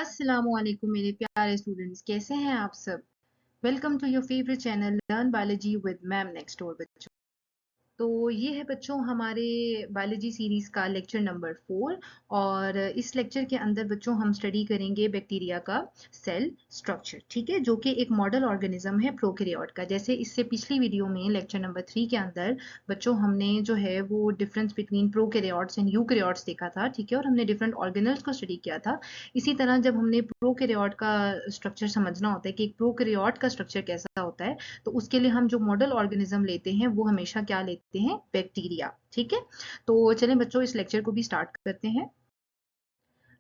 अस्सलामुअलैकुम मेरे प्यारे स्टूडेंट्स, कैसे हैं आप सब। Welcome to your favourite channel learn biology with ma'am next door बच्चों। तो ये है बच्चों हमारे बायोलॉजी सीरीज का लेक्चर नंबर 4 और इस लेक्चर के अंदर बच्चों हम स्टडी करेंगे बैक्टीरिया का सेल स्ट्रक्चर, ठीक है, जो कि एक मॉडल ऑर्गेनिज्म है प्रोकैरियोट का। जैसे इससे पिछली वीडियो में लेक्चर नंबर 3 के अंदर बच्चों हमने जो है वो difference between prokaryotes and eukaryotes देखा था, ठीक है, और हमने डिफरेंट ऑर्गेनल्स को स्टडी किया था। इसी तरह जब हमने प्रोकैरियोट का स्ट्रक्चर समझना होता है कि एक प्रोकैरियोट का स्ट्रक्चर कैसा होता है, तो उसके लिए हम जो मॉडल ऑर्गेनिज्म लेते हैं वो हमेशा क्या लेते हैं, बैक्टीरिया, ठीक है। तो चलें बच्चों इस लेक्चर को भी स्टार्ट करते हैं।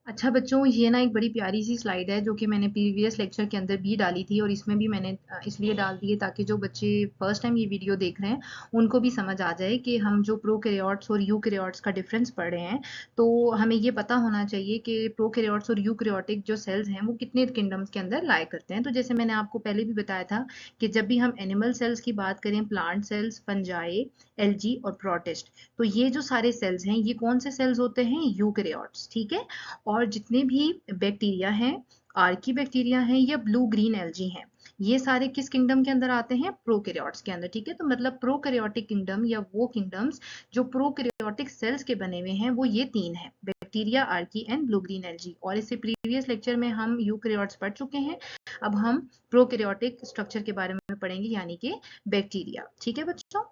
अच्छा बच्चों, ये ना एक बड़ी प्यारी सी स्लाइड है जो कि मैंने प्रीवियस लेक्चर के अंदर भी डाली थी और इसमें भी मैंने इसलिए डाल दी है ताकि जो बच्चे फर्स्ट टाइम ये वीडियो देख रहे हैं उनको भी समझ आ जाए कि हम जो प्रोकैरियोट्स और यूकैरियोट्स का डिफरेंस पढ़ रहे हैं। तो हमें ये पता होना चाहिए कि प्रोकैरियोट्स और यूकैरियोटिक जो सेल्स हैं वो कितने किंगडम्स के अंदर लाई करते हैं। तो जैसे मैंने आपको पहले भी बताया था कि जब भी हम एनिमल सेल्स की बात करें, प्लांट सेल्स, फंजाई, एल्गी और प्रोटिस्ट, तो ये जो सारे सेल्स हैं ये कौन से सेल्स होते हैं, यूकैरियोट्स, ठीक है। और जितने भी बैक्टीरिया हैं, आर्की बैक्टीरिया हैं या ब्लू ग्रीन एल्गी हैं, ये सारे किस किंगडम के अंदर आते हैं, प्रोकैरियोट्स के अंदर, ठीक है। तो मतलब प्रोकैरियोटिक किंगडम या वो किंगडम्स जो प्रोकैरियोटिक सेल्स के बने हुए हैं वो ये तीन हैं, bacteria, Archie and blue green algae. और इससे प्रीवियस लेक्चर में हम यूकैरियोट्स पढ़ चुके हैं। अब हम प्रोकैरियोटिक स्ट्रक्चर के बारे में पढ़ेंगे यानी कि बैक्टीरिया, ठीक है बच्चों।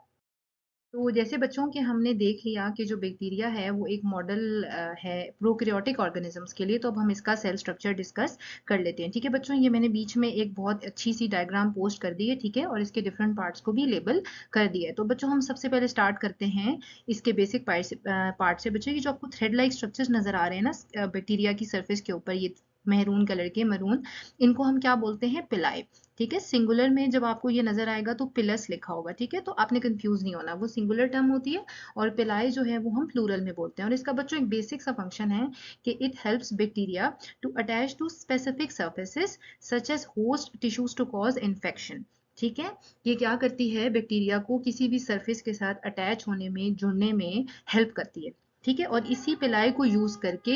तो जैसे बच्चों के हमने देख लिया कि जो बैक्टीरिया है वो एक मॉडल है प्रोकैरियोटिक ऑर्गेनिजम्स के लिए, तो अब हम इसका सेल स्ट्रक्चर डिस्कस कर लेते हैं, ठीक है बच्चों। ये मैंने बीच में एक बहुत अच्छी सी डायग्राम पोस्ट कर दी है, ठीक है, और इसके डिफरेंट पार्ट्स को भी लेबल कर दिया है। तो बच्चों हम सबसे पहले स्टार्ट करते हैं इसके बेसिक पार्ट से। बच्चों, ये जो आपको थ्रेड लाइक स्ट्रक्चर्स नजर आ रहे हैं ना बैक्टीरिया की सरफेस के ऊपर, ये मेहरून कलर के, मरून, इनको हम क्या बोलते हैं, पिलाई, ठीक है। सिंगुलर में जब आपको ये नजर आएगा तो पिलस लिखा होगा, ठीक है, तो आपने कंफ्यूज नहीं होना, वो सिंगुलर टर्म होती है। और पिलाई जो है वो हम प्लूरल में बोलते हैं। और इसका बच्चों एक बेसिक सा फंक्शन है कि it helps bacteria to attach to specific surfaces such as host tissues to cause infection, ठीक है। ये क्या करती है, बैक्टीरिया को किसी भी सरफेस के साथ अटैच होने में, जुड़ने में हेल्प करती है, ठीक है। और इसी पिलाई को यूज करके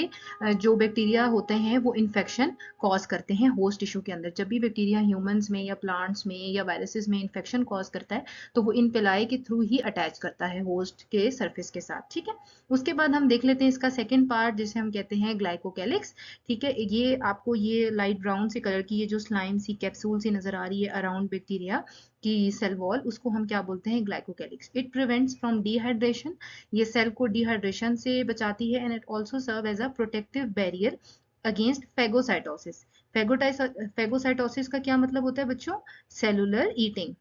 जो बैक्टीरिया होते हैं वो इन्फेक्शन कॉज करते हैं होस्ट टिश्यू के अंदर। जब भी बैक्टीरिया ह्यूमंस में या प्लांट्स में या वायरसेस में इन्फेक्शन कॉज करता है तो वो इन पिलाई के थ्रू ही अटैच करता है होस्ट के सरफेस के साथ, ठीक है। उसके बाद हम देख लेते हैं इसका सेकेंड पार्ट जिसे हम कहते हैं ग्लाइकोकैलिक्स, ठीक है। ये आपको ये लाइट ब्राउन से कलर की ये जो स्लाइम सी कैप्सूल सी नजर आ रही है अराउंड बैक्टीरिया की सेल वॉल, उसको हम क्या बोलते हैं, glycocalyx. It prevents from dehydration, ये सेल को डिहाइड्रेशन से बचाती है। And it also serve as a protective barrier against phagocytosis. Phagocytosis का क्या मतलब होता है बच्चों, सेलुलर ईटिंग,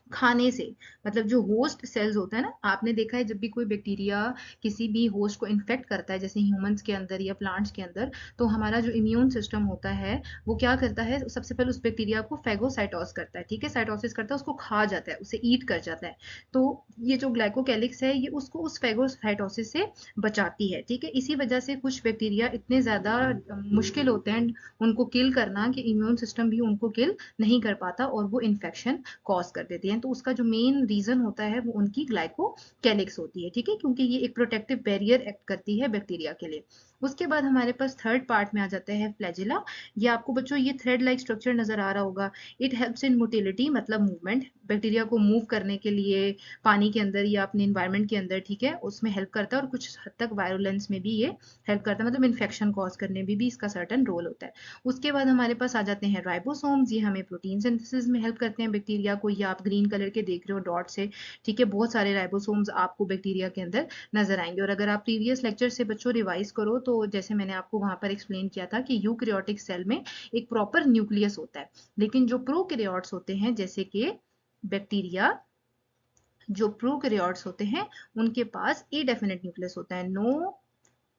खाने से। मतलब जो होस्ट सेल्स होता है ना, आपने देखा है जब भी कोई बैक्टीरिया किसी भी होस्ट को इन्फेक्ट करता है जैसे ह्यूमंस के अंदर या प्लांट्स के अंदर, तो हमारा जो इम्यून सिस्टम होता है वो क्या करता है, सबसे पहले उस बैक्टीरिया को फेगोसाइटोस करता है, ठीक है, साइटोसिस करता है, उसको खा जाता है, उसे ईट कर जाता है। तो ये जो ग्लाइकोकैलिक्स है ये उसको उस फेगोसाइटोसिस से बचाती है, ठीक है। इसी वजह से कुछ बैक्टीरिया इतने ज्यादा मुश्किल होते हैं उनको किल करना कि इम्यून सिस्टम भी उनको किल नहीं कर पाता और वो इन्फेक्शन कॉज कर देती हैं। तो उसका जो मेन रीजन होता है वो उनकी ग्लाइकोकैलिक्स होती है, ठीक है, क्योंकि ये एक प्रोटेक्टिव बैरियर एक्ट करती है बैक्टीरिया के लिए। उसके बाद हमारे पास थर्ड पार्ट में आ जाता है फ्लैजिला। ये आपको बच्चों ये थ्रेड लाइक स्ट्रक्चर नजर आ रहा होगा। इट हेल्प्स इन मोटिलिटी, मतलब मूवमेंट, बैक्टीरिया को मूव करने के लिए पानी के अंदर या अपने इन्वायरमेंट के अंदर, ठीक है, उसमें हेल्प करता है। और कुछ हद तक वायरुलेंस में भी ये हेल्प करता है, मतलब इन्फेक्शन कॉज करने में भी इसका सर्टन रोल होता है। उसके बाद हमारे पास आ जाते हैं राइबोसोम्स, ये हमें प्रोटीन सिंथेसिस में हेल्प करते हैं बैक्टीरिया को। ये आप ग्रीन कलर के देख रहे हो डॉट से, ठीक है, बहुत सारे राइबोसोम्स आपको बैक्टीरिया के अंदर नजर आएंगे। और अगर आप प्रीवियस लेक्चर से बच्चों रिवाइज करो तो जैसे मैंने आपको वहां पर एक्सप्लेन किया था कि यूकैरियोटिक सेल में एक प्रॉपर न्यूक्लियस होता है, लेकिन जो प्रोकैरियोट्स होते हैं जैसे कि बैक्टीरिया, जो प्रोकैरियोट्स होते हैं उनके पास इनडेफिनिट न्यूक्लियस होता है, नो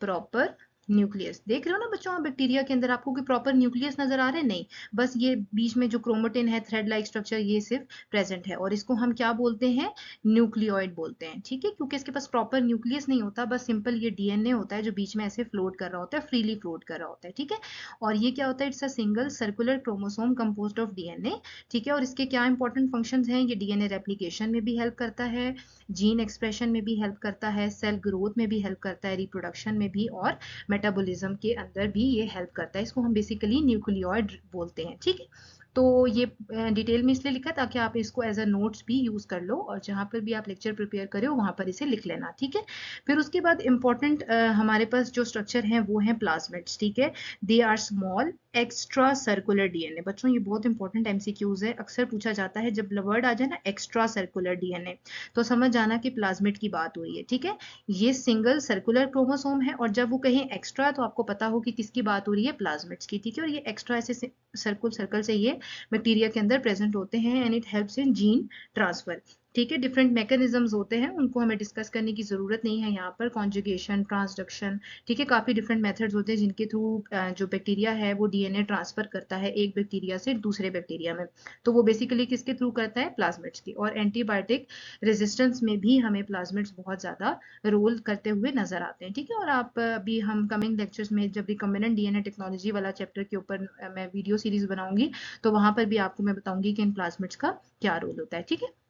प्रॉपर न्यूक्लियस। देख रहे हो ना बच्चों, आप बैक्टीरिया के अंदर आपको कोई प्रॉपर न्यूक्लियस नजर आ रहा है, नहीं, बस ये बीच में जो क्रोमेटिन है, थ्रेड लाइक स्ट्रक्चर, ये सिर्फ प्रेजेंट है। और इसको हम क्या बोलते हैं, न्यूक्लियोइड बोलते हैं, ठीक है, क्योंकि इसके पास प्रॉपर न्यूक्लियस नहीं होता, बस सिंपल ये डीएनए होता है जो बीच में ऐसे फ्लोट कर रहा होता है, फ्रीली फ्लोट कर रहा होता है, ठीक है। और ये क्या होता है, it's a single circular chromosome composed of DNA, ठीक है। और इसके क्या इंपॉर्टेंट फंक्शंस हैं, ये डीएनए रेप्लिकेशन में भी हेल्प करता है, जीन एक्सप्रेशन में भी हेल्प करता है, सेल ग्रोथ में भी हेल्प करता है, रिप्रोडक्शन में भी, और मेटाबॉलिज्म के अंदर भी ये हेल्प करता है। इसको हम बेसिकली न्यूक्लियोइड बोलते हैं, ठीक है। तो ये डिटेल में इसलिए लिखा ताकि आप इसको एज अ नोट्स भी यूज कर लो, और जहां पर भी आप लेक्चर प्रिपेयर करें वहां पर इसे लिख लेना, ठीक है। फिर उसके बाद इंपॉर्टेंट हमारे पास जो स्ट्रक्चर है वो है प्लाज्मिड्स, ठीक है। They are small extra circular DNA. बच्चों ये बहुत इंपॉर्टेंट एमसीक्यूज है, अक्सर पूछा जाता है जब वर्ड आ जाए ना एक्स्ट्रा सर्कुलर डीएनए, तो समझ जाना कि प्लाज्मिड की बात हो रही है, ठीक है। ये सिंगल सर्कुलर क्रोमोसोम है, और जब वो कहें एक्स्ट्रा तो आपको पता हो कि किसकी बात हो रही है, प्लाज्मिड्स की, ठीक है। और ये एक्स्ट्रा ऐसे सर्कल से ये बैक्टीरिया के अंदर प्रेजेंट होते हैं, and it helps in gene transfer, ठीक है। डिफरेंट मैकेनिज्म्स होते हैं, उनको हमें डिस्कस करने की जरूरत नहीं है यहाँ पर, कॉन्जुगेशन, ट्रांसडक्शन, ठीक है। काफी डिफरेंट मेथड्स होते हैं जिनके थ्रू जो बैक्टीरिया है वो डीएनए ट्रांसफर करता है एक बैक्टीरिया से दूसरे बैक्टीरिया में, तो वो बेसिकली किसके थ्रू करता है, प्लाज्मिड्स की। और एंटीबायोटिक रेजिस्टेंस में भी हमें प्लाज्मिड्स बहुत ज्यादा रोल करते हुए नजर आते हैं, ठीक है। और आप अभी हम कमिंग लेक्चर्स में जब रिकम्बिनेंट डीएनए टेक्नोलॉजी वाला चैप्टर के ऊपर मैं वीडियो सीरीज बनाऊंगी, तो वहां पर भी आपको मैं बताऊंगी कि इन प्लाज्मिड्स का क्या रोल होता है, ठीक है।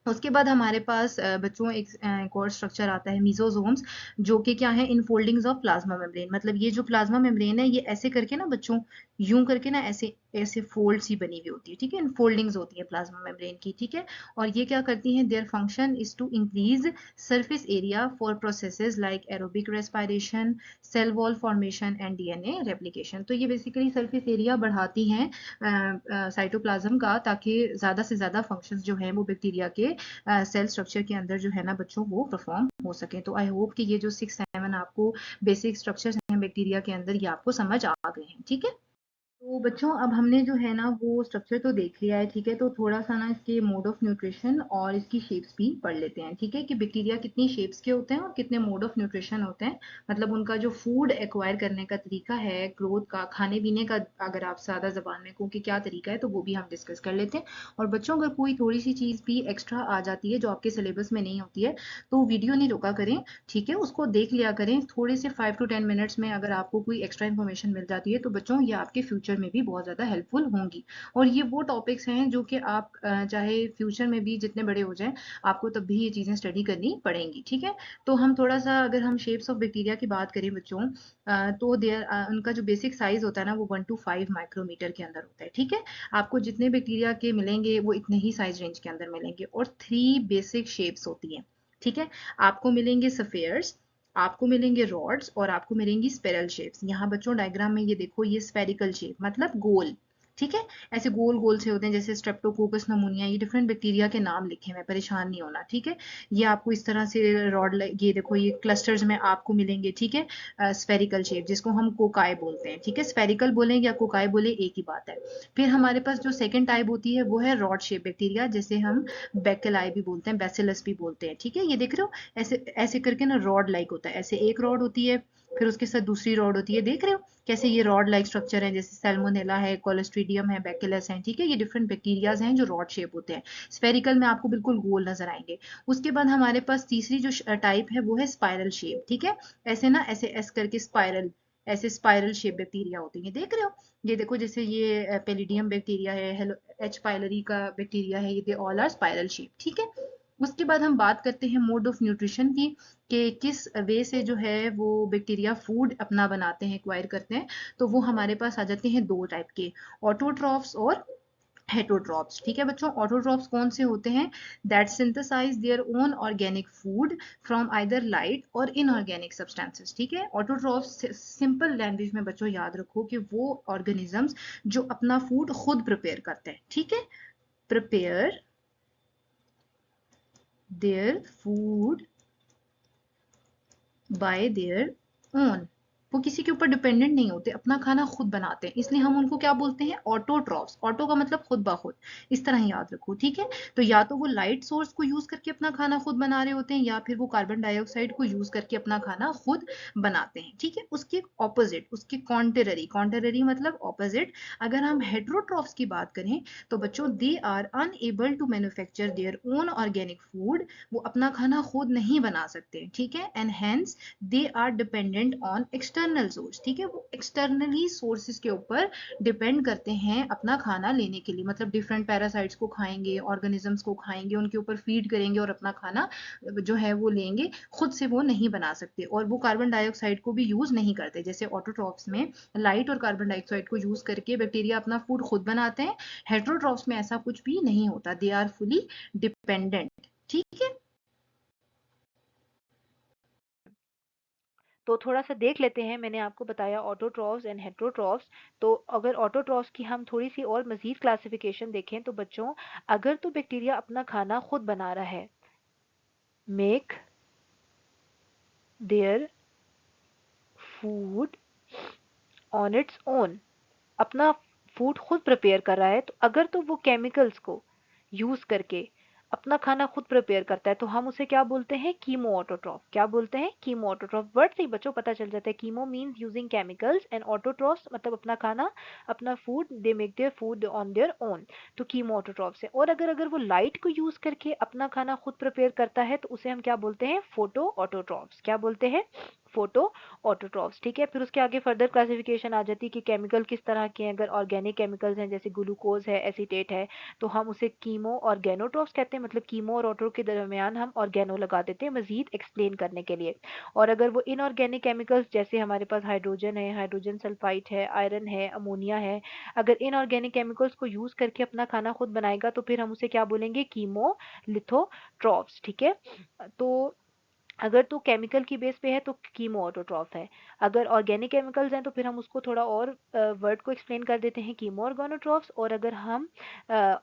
उसके बाद हमारे पास बच्चों एक और स्ट्रक्चर आता है मीजोसोम्स, जो कि क्या है, इनफोल्डिंग्स ऑफ प्लाज्मा मेम्ब्रेन। मतलब ये जो प्लाज्मा मेम्ब्रेन है ये ऐसे करके ना बच्चों, यूं करके ना ऐसे ऐसे फोल्ड सी बनी हुई होती है, ठीक है। इनफोल्डिंग्स होती है प्लाज्मा मेम्ब्रेन की, ठीक है। और ये क्या करती हैं, their function is to increase surface area for processes like aerobic respiration, cell wall formation and DNA replication. तो ये बेसिकली सरफेस एरिया बढ़ाती हैं साइटोप्लाज्म का, ताकि ज्यादा से ज्यादा फंक्शंस जो है वो बैक्टीरिया के सेल स्ट्रक्चर के अंदर जो है ना बच्चों वो परफॉर्म हो सके। तो आई होप कि ये जो 6-7 आपको बेसिक स्ट्रक्चर्स हैं बैक्टीरिया के अंदर ये आपको समझ आ गए हैं, ठीक है। तो बच्चों अब हमने जो है ना वो स्ट्रक्चर तो देख लिया है, ठीक है। तो थोड़ा सा ना इसके मोड ऑफ न्यूट्रिशन और इसकी शेप्स भी पढ़ लेते हैं, ठीक है, कि बैक्टीरिया कितनी शेप्स के होते हैं और कितने मोड ऑफ न्यूट्रिशन होते हैं। मतलब उनका जो फूड एक्वायर करने का तरीका है, ग्रोथ का, खाने पीने का, अगर आप सादा जबान में को कि क्या तरीका है, तो वो भी हम डिस्कस कर लेते हैं। और बच्चों अगर कोई थोड़ी सी चीज भी एक्स्ट्रा आ जाती है जो आपके सिलेबस में नहीं होती है, तो वीडियो नहीं रोका करें, ठीक है, उसको देख लिया करें थोड़े से 5 to 10 मिनट्स में। अगर आपको कोई एक्स्ट्रा इन्फॉर्मेशन मिल जाती है तो बच्चों ये आपके फ्यूचर में भी बहुत ज़्यादा हेल्पफुल होंगी। और ये वो टॉपिक्स हैं जो कि आप चाहे फ्यूचर में भी जितने बड़े हो जाएं, आपको तब भी ये चीज़ें स्टडी करनी पड़ेंगी, ठीक है। तो हम थोड़ा सा अगर हम शेप्स ऑफ बैक्टीरिया की बात करें बच्चों, तो देयर उनका जो बेसिक साइज होता है ना वो 1 to 5 माइक्रोमीटर के अंदर होता है, ठीक है। आपको जितने बैक्टीरिया के मिलेंगे वो इतने ही साइज रेंज के अंदर मिलेंगे। और 3 बेसिक शेप्स होती हैं, ठीक है। आपको मिलेंगे सफेयर्स, आपको मिलेंगे रॉड्स, और आपको मिलेंगी स्पेरल शेप्स। यहाँ बच्चों डायग्राम में ये देखो, ये स्फेरिकल शेप मतलब गोल, ठीक है। ऐसे गोल गोल से होते हैं जैसे स्ट्रेप्टोकोकस नमूनिया, ये डिफरेंट बैक्टीरिया के नाम लिखे हुए, परेशान नहीं होना, ठीक है। ये आपको इस तरह से रॉड, ये देखो ये क्लस्टर्स में आपको मिलेंगे, ठीक है, स्फेरिकल शेप, जिसको हम कोकाई बोलते हैं, ठीक है। स्फेरिकल बोलें या कोकाई बोले एक ही बात है। फिर हमारे पास जो सेकेंड टाइप होती है वो है रॉड शेप बैक्टीरिया, जैसे हम बैकेलाई भी बोलते हैं, बैसिलस भी बोलते हैं, ठीक है। ये देख रहे हो ऐसे ऐसे करके ना रॉड लाइक होता है, ऐसे एक रॉड होती है, फिर उसके साथ दूसरी रॉड होती है, देख रहे हो कैसे ये रॉड लाइक स्ट्रक्चर है, जैसे सैल्मोनेला है, कोलोस्ट्रीडियम है, बैक्यूलस है, ठीक है। ये डिफरेंट बैक्टीरियाज हैं जो रॉड शेप होते हैं। स्फेरिकल में आपको बिल्कुल गोल नजर आएंगे। उसके बाद हमारे पास तीसरी जो टाइप है वो है स्पाइरल शेप, ठीक है। ऐसे ना ऐसे एस करके स्पाइरल, ऐसे स्पाइरल शेप बैक्टीरिया होते हैं, देख रहे हो। ये देखो जैसे ये पेलिडियम बैक्टीरिया है, हेलो एच पाइलरी का बैक्टीरिया है, ये ऑल आर स्पाइरल शेप, ठीक है। उसके बाद हम बात करते हैं मोड ऑफ न्यूट्रिशन की, कि किस वे से जो है वो बैक्टीरिया फूड अपना बनाते हैं, एक्वायर करते हैं। तो वो हमारे पास आ जाते हैं 2 टाइप के, ऑटोट्रॉफ्स और हेटरोट्रॉप्स, ठीक है बच्चों। ऑटोट्रॉप्स कौन से होते हैं, that synthesise their own organic food from either light और इनऑर्गेनिक सब्सटेंसेस, ठीक है। ऑटोट्रॉप्स सिंपल लैंग्वेज में बच्चों याद रखो कि वो ऑर्गेनिजम्स जो अपना फूड खुद प्रिपेयर करते हैं, ठीक है। Prepare their food by their own, वो किसी के ऊपर डिपेंडेंट नहीं होते, अपना खाना खुद बनाते हैं, इसलिए हम उनको क्या बोलते हैं, ऑटोट्रॉफ्स। ऑटो का मतलब खुद ब खुद, इस तरह याद रखो, ठीक है। तो या तो वो लाइट सोर्स को यूज करके अपना खाना खुद बना रहे होते हैं, या फिर वो कार्बन डाइऑक्साइड को यूज करके अपना खाना खुद बनाते हैं, ठीक है। उसके ऑपोजिट, उसके कॉन्ट्ररी, कॉन्ट्ररी मतलब ऑपोजिट, अगर हम हेटरोट्रॉफ्स की बात करें तो बच्चों they are unable to manufacture their own organic food, वो अपना खाना खुद नहीं बना सकते, ठीक है। And hence they are dependent on external external source, ठीक है, वो एक्सटर्नली सोर्सेज के ऊपर डिपेंड करते हैं अपना खाना लेने के लिए, मतलब डिफरेंट पैरासाइट्स को खाएंगे, ऑर्गेनिजम्स को खाएंगे, उनके ऊपर फीड करेंगे और अपना खाना जो है वो लेंगे, खुद से वो नहीं बना सकते। और वो कार्बन डाइऑक्साइड को भी यूज नहीं करते, जैसे ऑटोट्रॉफ्स में लाइट और कार्बन डाइऑक्साइड को यूज करके बैक्टीरिया अपना फूड खुद बनाते हैं। हेट्रोट्रॉफ्स में ऐसा कुछ भी नहीं होता, दे आर फुली डिपेंडेंट। ठीक है, तो थोड़ा सा देख लेते हैं। मैंने आपको बताया ऑटोट्रॉफ्स एंड हेट्रोट्रॉफ्स। तो अगर ऑटोट्रॉफ्स की हम थोड़ी सी और मजीद क्लासिफिकेशन देखें तो बच्चों, अगर तो बैक्टीरिया अपना खाना खुद बना रहा है, make their food on its own, अपना फूड खुद प्रिपेयर कर रहा है, तो अगर तो वो केमिकल्स को यूज करके अपना खाना खुद प्रिपेयर करता है तो हम उसे क्या बोलते हैं? Chemo autotroph. क्या बोलते हैं? Chemo autotroph. वर्ड से ही बच्चों पता चल जाता है, chemo means using chemicals and autotrophs मतलब अपना खाना, अपना food, they make their food on their own, तो कीमो ऑटोट्रॉफ से। और अगर अगर वो लाइट को यूज करके अपना खाना खुद प्रिपेयर करता है तो उसे हम क्या बोलते हैं? Photo autotrophs. क्या बोलते हैं? Photo autotrophs. ठीक है, फिर उसके आगे फर्दर क्लासिफिकेशन आ जाती है कि केमिकल किस तरह के हैं। अगर ऑर्गेनिक केमिकल्स हैं जैसे ग्लूकोज है, एसीटेट है, तो हम उसे कीमो ऑर्गेनोट्रॉफ्स कहते हैं, मतलब कीमो और ऑटो के दरमियान हम ऑर्गेनो लगा देते हैं मजीद एक्सप्लेन करने के लिए। और अगर वो इनऑर्गेनिक केमिकल्स जैसे हमारे पास हाइड्रोजन है, हाइड्रोजन सल्फाइड है, आयरन है, अमोनिया है, अगर इनऑर्गेनिक केमिकल्स को यूज करके अपना खाना खुद बनाएगा तो फिर हम उसे क्या बोलेंगे? कीमो लिथोट्रॉफ्स। ठीक है, तो अगर तो केमिकल की बेस पे है तो कीमो ऑटोट्रॉफ है। अगर ऑर्गेनिक केमिकल्स हैं तो फिर हम उसको थोड़ा और वर्ड को एक्सप्लेन कर देते हैं, कीमो ऑर्गेनोट्रॉफ्स। और अगर हम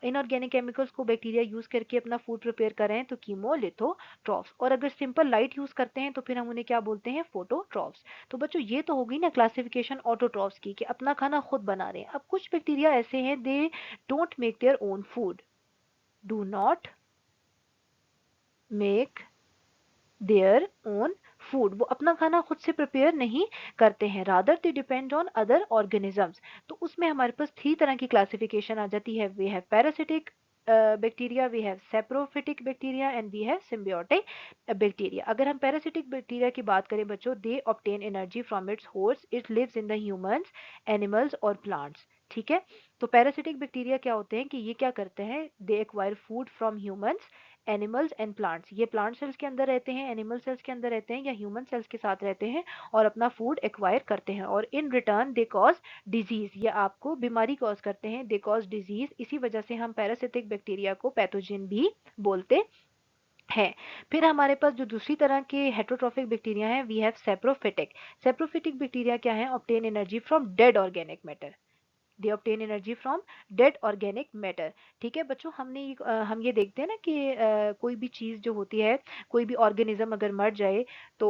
इनऑर्गेनिक केमिकल्स को बैक्टीरिया यूज करके अपना फूड प्रिपेयर कर रहे हैं तो कीमो लिथोट्रॉफ्स। और अगर सिंपल लाइट यूज करते हैं तो फिर हम उन्हें क्या बोलते हैं? फोटोट्रॉफ्स। तो बच्चों ये तो होगी ना क्लासिफिकेशन ऑटोट्रॉफ्स की, कि अपना खाना खुद बना रहे हैं। अब कुछ बैक्टीरिया ऐसे हैं, they don't make their own food, do not make their own food, वो अपना खाना खुद से प्रिपेयर नहीं करते हैं, rather they depend on other organisms. तो उसमें हमारे पास 3 तरह की क्लासिफिकेशन आ जाती है। We have parasitic bacteria, we have saprophytic bacteria and we have symbiotic bacteria. अगर हम पैरासिटिक बैक्टीरिया की बात करें बच्चों, they obtain energy from its host, it lives in the humans, animals और प्लांट्स। ठीक है, तो पैरासिटिक बैक्टीरिया क्या होते हैं कि ये क्या करते हैं? They acquire food from humans, animals and plants. ये प्लांट सेल्स के अंदर रहते हैं, एनिमल सेल्स के अंदर रहते हैं या ह्यूमन सेल्स के साथ रहते हैं और अपना फूड एक्वायर करते हैं। और in return they cause disease, ये आपको बीमारी कॉज करते हैं, दे कॉज डिजीज। इसी वजह से हम पैरासिटिक बैक्टीरिया को पैथोजन भी बोलते हैं। फिर हमारे पास जो दूसरी तरह के हेट्रोट्रॉफिक बैक्टीरिया हैं, we have saprophytic. Saprophytic bacteria क्या है? Obtain energy from dead organic matter, they obtain energy from dead organic matter. ठीक है बच्चों, हम ये देखते हैं ना कि कोई भी चीज़ जो होती है, कोई भी ऑर्गेनिज्म अगर मर जाए तो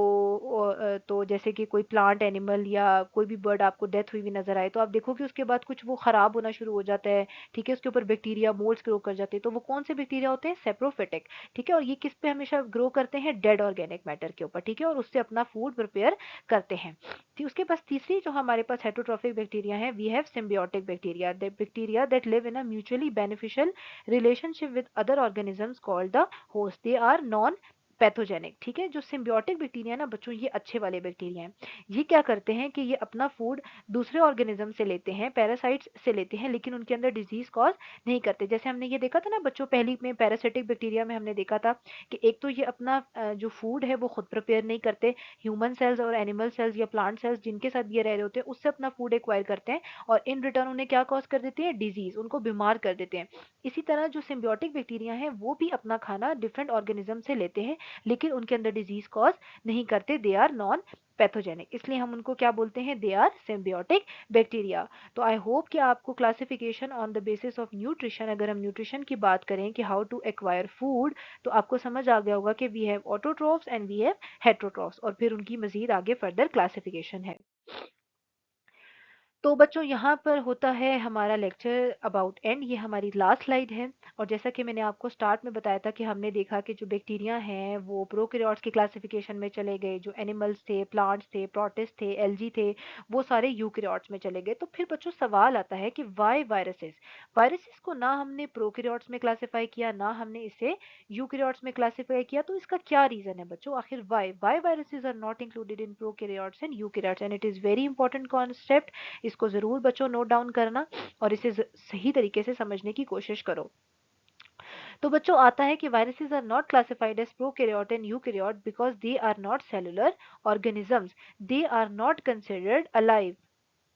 तो जैसे कि कोई प्लांट एनिमल या कोई भी बर्ड आपको डेथ हुई हुई नजर आए तो आप देखो कि उसके बाद कुछ वो खराब होना शुरू हो जाता है। ठीक है, उसके ऊपर बैक्टीरिया मोल्ड्स ग्रो कर जाते हैं, तो वो कौन से बैक्टीरिया होते हैं? सेप्रोफिटिक। ठीक है, और ये किस पे हमेशा ग्रो करते हैं? डेड ऑर्गेनिक मैटर के ऊपर। ठीक है, और उससे अपना फूड प्रिपेयर करते हैं। थी उसके पास तीसरी जो हमारे पास हेटरोट्रॉफिक बैक्टीरिया है, we have symbiotic bacteria, the bacteria that live in a mutually beneficial relationship with other organisms called the host, they are non pathogenic. ठीक है, जो सिम्बियोटिक बैक्टीरिया ना बच्चों, ये अच्छे वाले बैक्टीरिया हैं। ये क्या करते हैं कि ये अपना फूड दूसरे ऑर्गेनिज्म से लेते हैं, पैरासाइट्स से लेते हैं, लेकिन उनके अंदर डिजीज कॉज नहीं करते। जैसे हमने ये देखा था ना बच्चों, पहली में पैरासिटिक बैक्टीरिया में हमने देखा था कि एक तो ये अपना जो फूड है वो खुद प्रिपेयर नहीं करते, ह्यूमन सेल्स और एनिमल सेल्स या प्लांट सेल्स जिनके साथ ये रह रहे होते हैं उससे अपना फूड एक्वायर करते हैं, और इन रिटर्न उन्हें क्या कॉज कर देते हैं? डिजीज, उनको बीमार कर देते हैं। इसी तरह जो सिम्बियोटिक बैक्टीरिया हैं वो भी अपना खाना डिफरेंट ऑर्गेनिज्म से लेते हैं, लेकिन उनके अंदर डिजीज कॉज नहीं करते, दे आर नॉन पैथोजेनिक, इसलिए हम उनको क्या बोलते हैं? They are symbiotic bacteria. तो आई होप कि आपको classification on the basis of nutrition, अगर हम न्यूट्रिशन की बात करें कि हाउ टू एक्वायर फूड, तो आपको समझ आ गया होगा कि we have autotrophs and we have heterotrophs, और फिर उनकी मजीद आगे फर्दर क्लासिफिकेशन है। तो बच्चों यहाँ पर होता है हमारा लेक्चर अबाउट एंड। ये हमारी लास्ट स्लाइड है। और जैसा कि मैंने आपको स्टार्ट में बताया था कि हमने देखा कि जो बैक्टीरिया हैं वो प्रोकैरियोट्स की क्लासिफिकेशन में चले गए, जो एनिमल्स थे, प्लांट्स थे, प्रोटिस्ट थे, एल्गी थे, वो सारे यूकैरियोट्स में चले गए। तो फिर बच्चों सवाल आता है कि वाई वायरसेस। वायरसेस को ना हमने प्रोकैरियोट्स में क्लासिफाई किया, ना हमने इसे यूकैरियोट्स में क्लासिफाई किया, तो इसका क्या रीजन है बच्चों? आखिर why viruses are not included in prokaryotes and eukaryotes? And it is very important concept. इसको जरूर बच्चों नोट डाउन करना और इसे सही तरीके से समझने की कोशिश करो। तो बच्चों आता है कि viruses are not classified as prokaryote and eukaryote because they are not cellular organisms, they are not considered alive.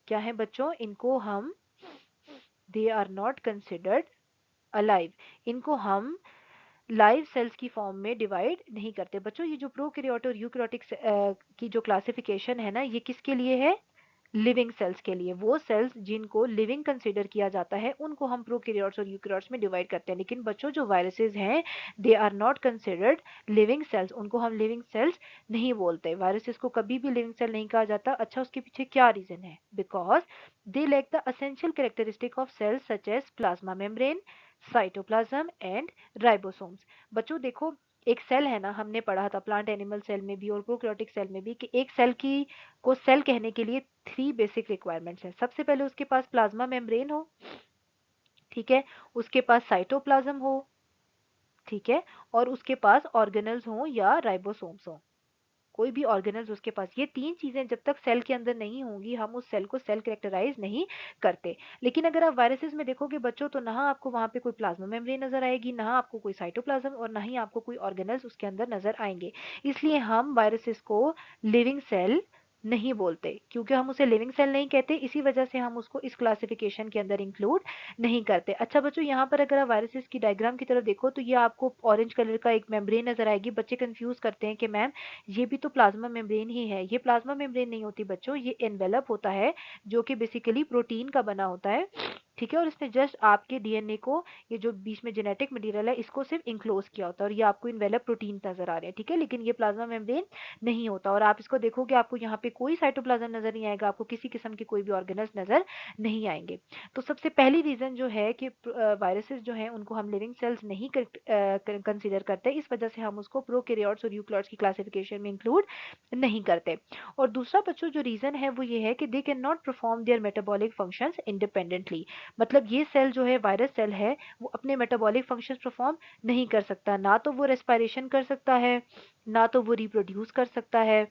क्या है बच्चों? इनको हम they are not considered alive, इनको हम लाइव सेल्स की फॉर्म में डिवाइड नहीं करते। बच्चों ये जो प्रोकैरियोट और यूकैरियोटिक की जो क्लासिफिकेशन है ना, ये किसके लिए है? लिविंग सेल्स के लिए। वो सेल्स जिनको लिविंग कंसीडर किया जाता है उनको हम प्रोकैरियोट्स और यूकैरियोट्स में डिवाइड करते हैं। लेकिन बच्चों जो वायरसेस हैं they are not considered living cells, उनको हम लिविंग सेल्स नहीं बोलते। वायरसेस को कभी भी लिविंग सेल नहीं कहा जाता। अच्छा उसके पीछे क्या रीजन है? Because they lack the essential characteristic of cells such as plasma membrane, cytoplasm and ribosomes. बच्चों देखो एक सेल है ना, हमने पढ़ा था प्लांट एनिमल सेल में भी और प्रोकैरियोटिक सेल में भी कि एक सेल की को सेल कहने के लिए 3 बेसिक रिक्वायरमेंट्स हैं। सबसे पहले उसके पास प्लाज्मा मेम्ब्रेन हो, ठीक है, उसके पास साइटोप्लाज्म हो, ठीक है, और उसके पास ऑर्गेनल्स हो या राइबोसोम्स हो, कोई भी ऑर्गेनल्स उसके पास। ये 3 चीजें जब तक सेल के अंदर नहीं होंगी हम उस सेल को सेल कैरेक्टराइज नहीं करते। लेकिन अगर आप वायरसेस में देखोगे बच्चों तो ना आपको वहां पे कोई प्लाज्मा मेम्ब्रेन नजर आएगी, ना आपको कोई साइटोप्लाज्म, और ना ही आपको कोई ऑर्गेनल्स उसके अंदर नजर आएंगे। इसलिए हम वायरसेस को लिविंग सेल नहीं बोलते, क्योंकि हम उसे लिविंग सेल नहीं कहते, इसी वजह से हम उसको इस क्लासिफिकेशन के अंदर इंक्लूड नहीं करते। अच्छा बच्चों यहाँ पर अगर आप वायरसेस की डायग्राम की तरफ देखो तो ये आपको ऑरेंज कलर का एक मेम्ब्रेन नजर आएगी। बच्चे कंफ्यूज करते हैं कि मैम ये भी तो प्लाज्मा मेम्ब्रेन ही है। ये प्लाज्मा मेम्ब्रेन नहीं होती बच्चों, ये एनवेलप होता है जो कि बेसिकली प्रोटीन का बना होता है, ठीक है, और इसने जस्ट आपके डीएनए को, ये जो बीच में जेनेटिक मटेरियल है इसको सिर्फ इंक्लोज किया होता है, और ये आपको इन्वेलप प्रोटीन नजर आ रहे हैं, ठीक है, लेकिन ये प्लाज्मा मेम्ब्रेन नहीं होता। और आप इसको देखोगे आपको यहाँ पे कोई साइटोप्लाज्म नजर नहीं आएगा, आपको किसी किस्म के कोई भी ऑर्गेनल्स नजर नहीं आएंगे। तो सबसे पहली रीजन जो है कि वायरसेस जो है उनको हम लिविंग सेल्स नहीं कंसीडर करते, इस वजह से हम उसको प्रोकैरियोट्स और यूकैरियोट्स की क्लासिफिकेशन में इंक्लूड नहीं करते। और दूसरा बच्चों जो रीजन है वो ये है कि they can not perform their metabolic functions independently. मतलब ये सेल जो है वायरस सेल है वो अपने मेटाबॉलिक फंक्शंस परफॉर्म नहीं कर सकता, ना तो वो रेस्पिरेशन कर सकता है, ना तो वो रिप्रोड्यूस कर सकता है।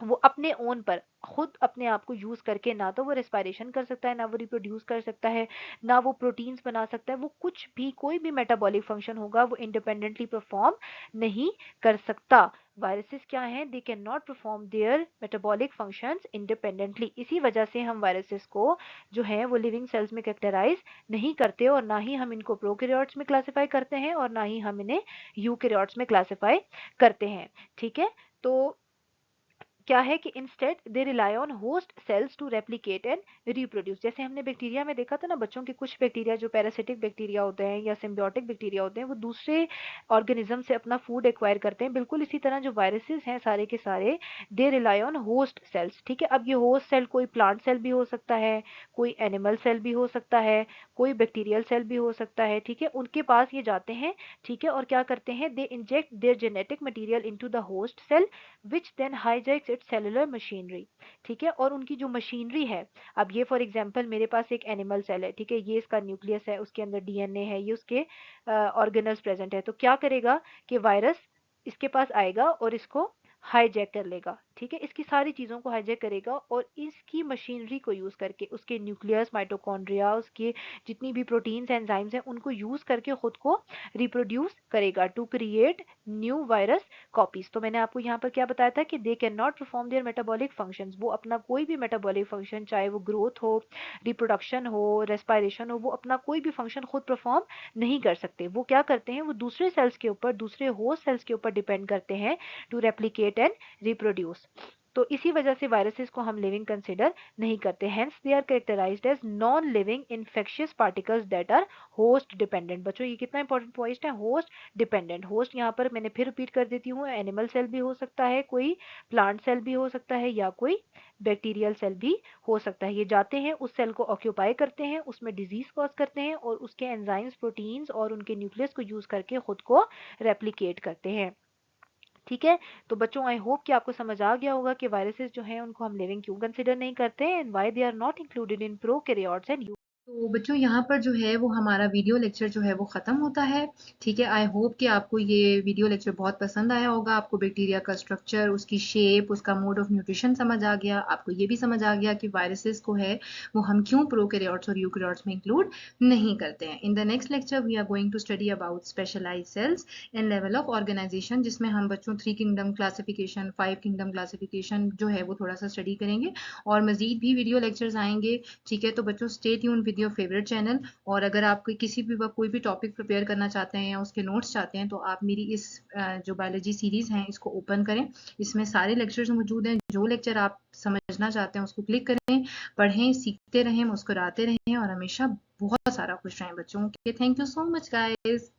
वो अपने ओन पर खुद अपने आप को यूज करके ना तो वो रेस्पिरेशन कर सकता है, ना वो रिप्रोड्यूस कर सकता है, ना वो प्रोटीन्स बना सकता है। वो कुछ भी कोई भी मेटाबॉलिक फंक्शन होगा वो इंडिपेंडेंटली परफॉर्म नहीं कर सकता। वायरसेस क्या हैं? They can not perform their metabolic functions independently. इसी वजह से हम वायरसेस को जो है वो लिविंग सेल्स में कैरेक्टराइज नहीं करते, और ना ही हम इनको प्रोकैरियोट्स में क्लासिफाई करते हैं और ना ही हम इन्हें यूकैरियोट्स में क्लासिफाई करते हैं, ठीक है। तो क्या है कि instead they rely on host cells to replicate and reproduce. जैसे हमने बैक्टीरिया में देखा था ना बच्चों के, कुछ बैक्टीरिया जो पैरासिटिक बैक्टीरिया होते हैं या सिम्बियोटिक बैक्टीरिया होते हैं वो दूसरे ऑर्गेनिज्म से अपना फूड एक्वायर करते हैं, बिल्कुल इसी तरह जो वायरसेस हैं सारे के सारे दे रिलाई ऑन होस्ट सेल्स, ठीक है। अब ये होस्ट सेल कोई प्लांट सेल भी हो सकता है, कोई एनिमल सेल भी हो सकता है, कोई बैक्टीरियल सेल भी हो सकता है, ठीक है, उनके पास ये जाते हैं, ठीक है, और क्या करते हैं? They inject their genetic material into the host cell which then hijacks its cellular machinery, ठीक है। और उनकी जो मशीनरी है, अब ये फॉर एग्जांपल मेरे पास एक एनिमल सेल है, ठीक है, ये इसका न्यूक्लियस है, उसके अंदर डीएनए है, ये उसके ऑर्गेनल्स प्रेजेंट है। तो क्या करेगा कि वायरस इसके पास आएगा और इसको हाईजैक कर लेगा, ठीक है, इसकी सारी चीजों को हाईजैक करेगा और इसकी मशीनरी को यूज करके उसके न्यूक्लियस, माइटोकॉन्ड्रिया, उसके जितनी भी प्रोटीन्स एंजाइम्स हैं उनको यूज करके खुद को रिप्रोड्यूस करेगा to create new virus copies. तो मैंने आपको यहाँ पर क्या बताया था कि they can not perform their metabolic functions, वो अपना कोई भी मेटाबॉलिक फंक्शन, चाहे वो ग्रोथ हो, रिप्रोडक्शन हो, रेस्पिरेशन हो, वो अपना कोई भी फंक्शन खुद परफॉर्म नहीं कर सकते। वो क्या करते हैं? वो दूसरे सेल्स के ऊपर, दूसरे होस्ट सेल्स के ऊपर डिपेंड करते हैं टू रेप्लिकेट एंड रिप्रोड्यूस। तो इसी वजह से वायरसेस को हम लिविंग कंसिडर नहीं करते। Hence they are characterised as non living infectious particles that are host dependent. बच्चों ये कितना इंपॉर्टेंट पॉइंट है, होस्ट डिपेंडेंट। होस्ट यहाँ पर मैंने फिर रिपीट कर देती हूँ, एनिमल सेल भी हो सकता है, कोई प्लांट सेल भी हो सकता है, या कोई बैक्टीरियल सेल भी हो सकता है। ये जाते हैं उस सेल को ऑक्यूपाई करते हैं, उसमें डिजीज कॉज करते हैं और उसके एंजाइम्स, प्रोटीन्स और उनके न्यूक्लियस को यूज करके खुद को रेप्लिकेट करते हैं। ठीक है, तो बच्चों आई होप कि आपको समझ आ गया होगा कि वायरसेस जो हैं उनको हम लिविंग क्यों कंसिडर नहीं करते हैं and why they are not included in prokaryotes and. तो बच्चों यहाँ पर जो है वो हमारा वीडियो लेक्चर जो है वो ख़त्म होता है। ठीक है, आई होप कि आपको ये वीडियो लेक्चर बहुत पसंद आया होगा। आपको बैक्टीरिया का स्ट्रक्चर, उसकी शेप, उसका मोड ऑफ न्यूट्रिशन समझ आ गया। आपको ये भी समझ आ गया कि वायरसेस को है वो हम क्यों प्रोकैरियोट्स और यूकैरियोट्स में इंक्लूड नहीं करते हैं। In the next lecture we are going to study about specialised cells and level of organisation, जिसमें हम बच्चों 3 किंगडम क्लासिफिकेशन, 5 किंगडम क्लासिफिकेशन जो है वो थोड़ा सा स्टडी करेंगे और मज़ीद भी वीडियो लेक्चर्स आएंगे। ठीक है, तो बच्चों stay tune with your favourite channel. और अगर आप किसी भी वक्त कोई भी टॉपिक प्रिपेयर करना चाहते हैं या उसके नोट्स चाहते हैं तो आप मेरी इस जो बायोलॉजी सीरीज है इसको ओपन करें। इसमें सारे लेक्चर्स मौजूद हैं। जो लेक्चर आप समझना चाहते हैं उसको क्लिक करें, पढ़ें, सीखते रहें, मुस्कुराते रहें और हमेशा बहुत सारा खुश रहें बच्चों के। Thank you so much guys.